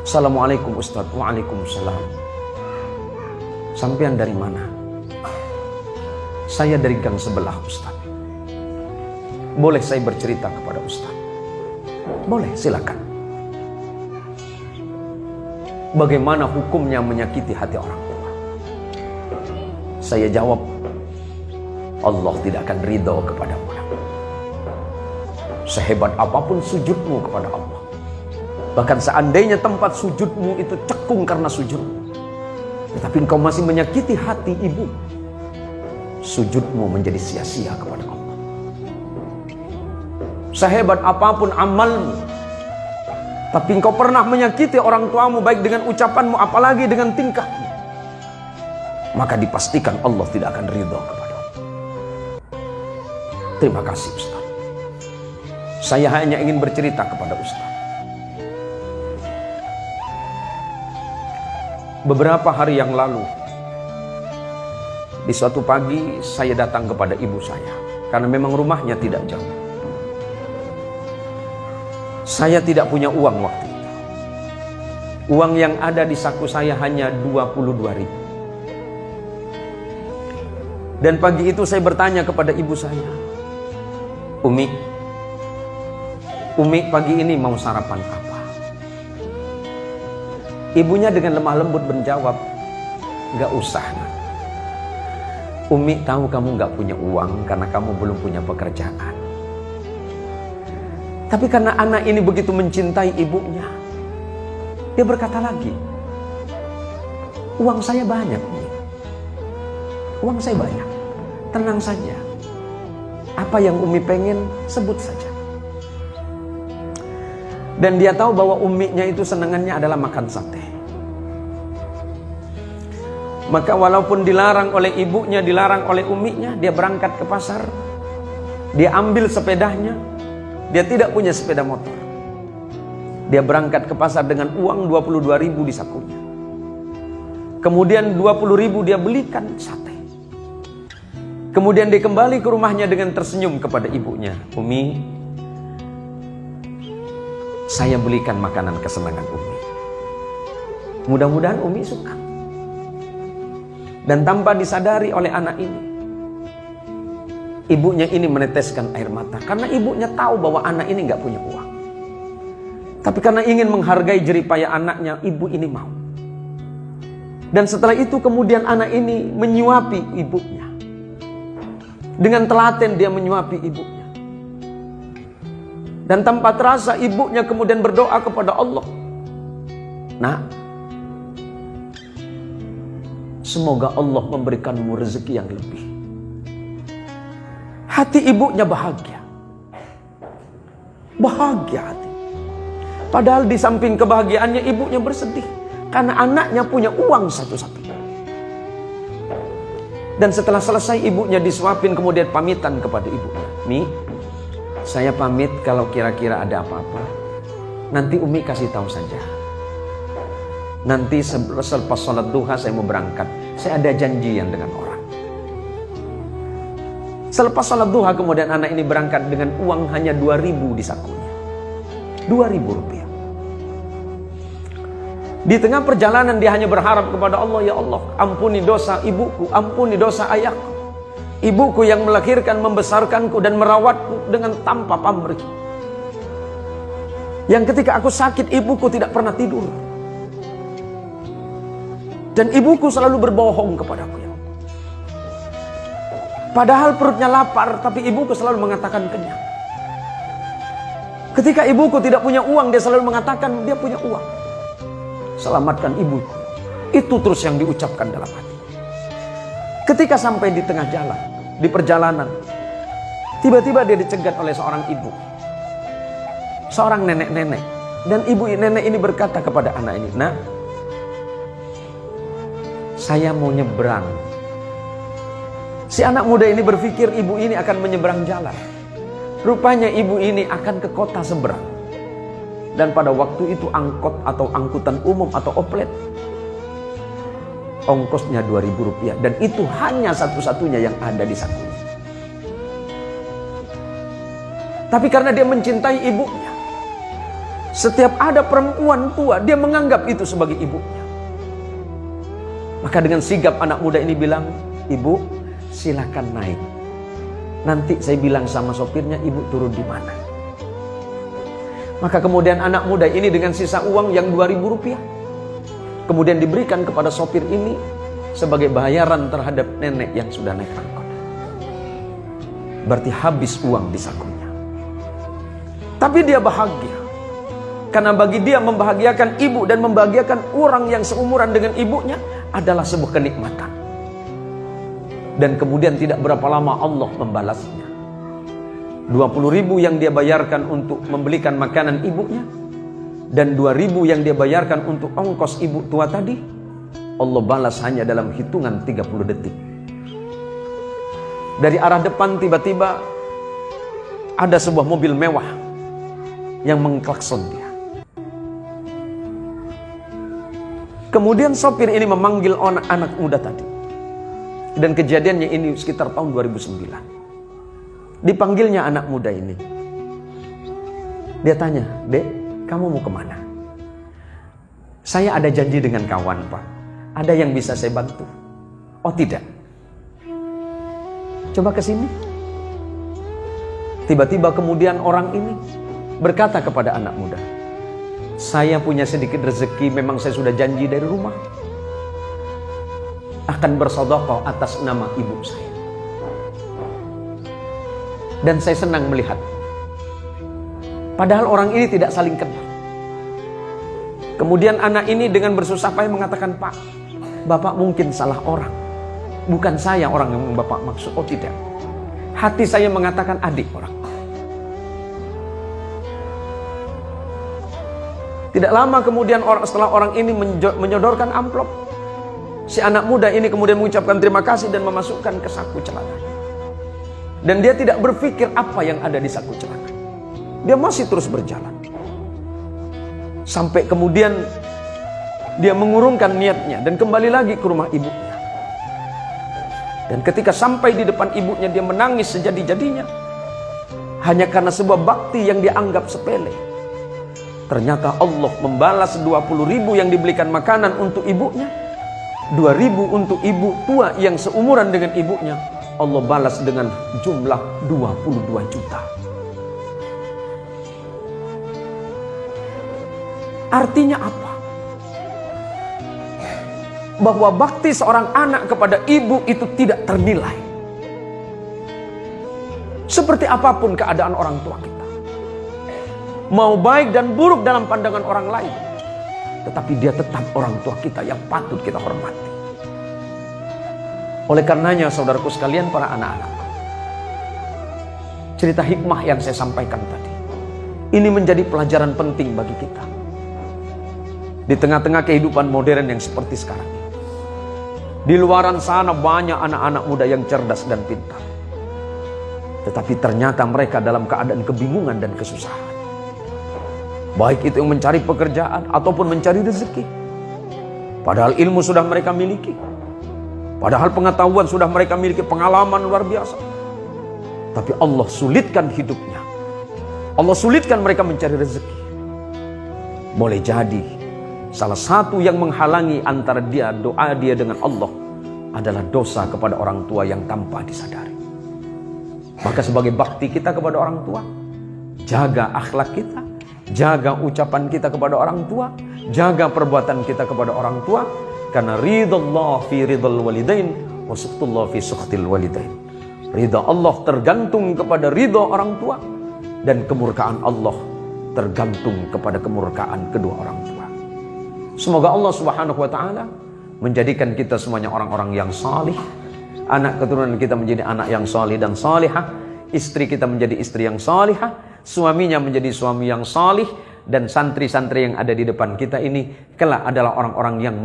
Assalamualaikum Ustaz. Waalaikumsalam. Sampean dari mana? Saya dari gang sebelah Ustaz. Boleh saya bercerita kepada Ustaz? Boleh, silakan. Bagaimana hukumnya menyakiti hati orang tua? Saya jawab, Allah tidak akan ridho kepadamu. Sehebat apapun sujudmu kepada Allah, bahkan seandainya tempat sujudmu itu cekung karena sujudmu, tetapi engkau masih menyakiti hati ibu, sujudmu menjadi sia-sia kepada Allah. Sehebat apapun amalmu, tapi engkau pernah menyakiti orang tuamu, baik dengan ucapanmu apalagi dengan tingkahmu, maka dipastikan Allah tidak akan ridho kepadamu. Terima kasih Ustaz. Saya hanya ingin bercerita kepada Ustaz. Beberapa hari yang lalu, di suatu pagi saya datang kepada ibu saya, karena memang rumahnya tidak jauh. Saya tidak punya uang waktu itu. Uang yang ada di saku saya hanya 22.000. Dan pagi itu saya bertanya kepada ibu saya, Umi pagi ini mau sarapan apa? Ibunya dengan lemah lembut menjawab, gak usah nak. Umi tahu kamu gak punya uang karena kamu belum punya pekerjaan. Tapi karena anak ini begitu mencintai ibunya, dia berkata lagi, uang saya banyak Umi. Uang saya banyak. Tenang saja. Apa yang Umi pengen sebut saja. Dan dia tahu bahwa uminya itu senangannya adalah makan sate. Maka walaupun dilarang oleh ibunya, dilarang oleh uminya, dia berangkat ke pasar. Dia ambil sepedanya. Dia tidak punya sepeda motor. Dia berangkat ke pasar dengan uang 22.000 di sakunya. Kemudian 20.000 dia belikan sate. Kemudian dia kembali ke rumahnya dengan tersenyum kepada ibunya. Umi, saya belikan makanan kesenangan Umi. Mudah-mudahan Umi suka. Dan tanpa disadari oleh anak ini, ibunya ini meneteskan air mata. Karena ibunya tahu bahwa anak ini gak punya uang. Tapi karena ingin menghargai jeripaya anaknya, ibu ini mau. Dan setelah itu kemudian anak ini menyuapi ibunya. Dengan telaten dia menyuapi ibunya. Dan tanpa terasa ibunya kemudian berdoa kepada Allah. Nah, semoga Allah memberikanmu rezeki yang lebih. Hati ibunya bahagia. Bahagia hati. Padahal di samping kebahagiaannya ibunya bersedih. Karena anaknya punya uang satu-satunya. Dan setelah selesai ibunya disuapin kemudian pamitan kepada ibunya. Mi, saya pamit kalau kira-kira ada apa-apa. Nanti Umi kasih tahu saja. Nanti selepas sholat duha saya mau berangkat. Saya ada janjian dengan orang. Selepas sholat duha kemudian anak ini berangkat dengan uang hanya 2.000 di sakunya. 2.000 rupiah. Di tengah perjalanan dia hanya berharap kepada Allah, ya Allah, ampuni dosa ibuku, ampuni dosa ayahku. Ibuku yang melahirkan, membesarkanku dan merawatku dengan tanpa pamrih. Yang ketika aku sakit, ibuku tidak pernah tidur. Dan ibuku selalu berbohong kepadaku. Ya. Padahal perutnya lapar, tapi ibuku selalu mengatakan kenyang. Ketika ibuku tidak punya uang, dia selalu mengatakan dia punya uang. Selamatkan ibuku. Itu terus yang diucapkan dalam hati. Ketika sampai di tengah jalan, di perjalanan, tiba-tiba dia dicegat oleh seorang ibu. Seorang nenek-nenek. Dan ibu nenek ini berkata kepada anak ini, "Nak, saya mau nyebrang." Si anak muda ini berpikir ibu ini akan menyeberang jalan. Rupanya ibu ini akan ke kota seberang. Dan pada waktu itu angkot atau angkutan umum atau oplet, ongkosnya 2.000 rupiah. Dan itu hanya satu-satunya yang ada di sakunya. Tapi karena dia mencintai ibunya, Setiap ada perempuan tua, dia menganggap itu sebagai ibunya. Maka dengan sigap anak muda ini bilang, "Ibu, silakan naik. Nanti saya bilang sama sopirnya ibu turun di mana." Maka kemudian anak muda ini dengan sisa uang yang 2.000 rupiah kemudian diberikan kepada sopir ini sebagai bayaran terhadap nenek yang sudah naik angkot. Berarti habis uang di sakunya. Tapi dia bahagia. Karena bagi dia membahagiakan ibu dan membahagiakan orang yang seumuran dengan ibunya adalah sebuah kenikmatan. Dan kemudian tidak berapa lama Allah membalasnya. 20.000 yang dia bayarkan untuk membelikan makanan ibunya, dan 2.000 yang dia bayarkan untuk ongkos ibu tua tadi, Allah balas hanya dalam hitungan 30 detik. Dari arah depan tiba-tiba ada sebuah mobil mewah yang mengklakson dia. Kemudian sopir ini memanggil anak muda tadi. Dan kejadiannya ini sekitar tahun 2009. Dipanggilnya anak muda ini. Dia tanya, "Dek, kamu mau kemana?" "Saya ada janji dengan kawan, Pak. Ada yang bisa saya bantu." "Oh tidak. Coba ke sini." Tiba-tiba kemudian orang ini berkata kepada anak muda, "Saya punya sedikit rezeki, memang saya sudah janji dari rumah. Akan bersedekah atas nama ibu saya. Dan saya senang melihat." Padahal orang ini tidak saling kenal. Kemudian anak ini dengan bersusah payah mengatakan, "Pak, Bapak mungkin salah orang. Bukan saya orang yang Bapak maksud." "Oh tidak. Hati saya mengatakan adik orang." Tidak lama kemudian setelah orang ini menyodorkan amplop, si anak muda ini kemudian mengucapkan terima kasih dan memasukkan ke saku celana. Dan dia tidak berpikir apa yang ada di saku celana. Dia masih terus berjalan. Sampai kemudian dia mengurungkan niatnya dan kembali lagi ke rumah ibunya. Dan ketika sampai di depan ibunya, dia menangis sejadi-jadinya. Hanya karena sebuah bakti yang dianggap sepele. Ternyata Allah membalas 20.000 yang dibelikan makanan untuk ibunya, 2.000 untuk ibu tua yang seumuran dengan ibunya. Allah balas dengan jumlah 22 juta. Artinya apa? Bahwa bakti seorang anak kepada ibu itu tidak ternilai. Seperti apapun keadaan orang tua kita, mau baik dan buruk dalam pandangan orang lain, tetapi dia tetap orang tua kita yang patut kita hormati. Oleh karenanya saudaraku sekalian, para anak-anak, cerita hikmah yang saya sampaikan tadi ini menjadi pelajaran penting bagi kita di tengah-tengah kehidupan modern yang seperti sekarang ini. Di luaran sana banyak anak-anak muda yang cerdas dan pintar, tetapi ternyata mereka dalam keadaan kebingungan dan kesusahan. Baik itu yang mencari pekerjaan ataupun mencari rezeki. Padahal ilmu sudah mereka miliki. Padahal pengetahuan sudah mereka miliki, pengalaman luar biasa. Tapi Allah sulitkan hidupnya. Allah sulitkan mereka mencari rezeki. Boleh jadi salah satu yang menghalangi antara doa dia dengan Allah adalah dosa kepada orang tua yang tanpa disadari. Maka sebagai bakti kita kepada orang tua, jaga akhlak kita, jaga ucapan kita kepada orang tua, jaga perbuatan kita kepada orang tua, karena ridallah fi ridal walidain wa suhtullah fi suhtil walidain. Ridha Allah tergantung kepada ridha orang tua, dan kemurkaan Allah tergantung kepada kemurkaan kedua orang tua. Semoga Allah Subhanahu wa taala menjadikan kita semuanya orang-orang yang salih, anak keturunan kita menjadi anak yang salih dan salihah, istri kita menjadi istri yang salihah, suaminya menjadi suami yang salih, dan santri-santri yang ada di depan kita ini kelak adalah orang-orang yang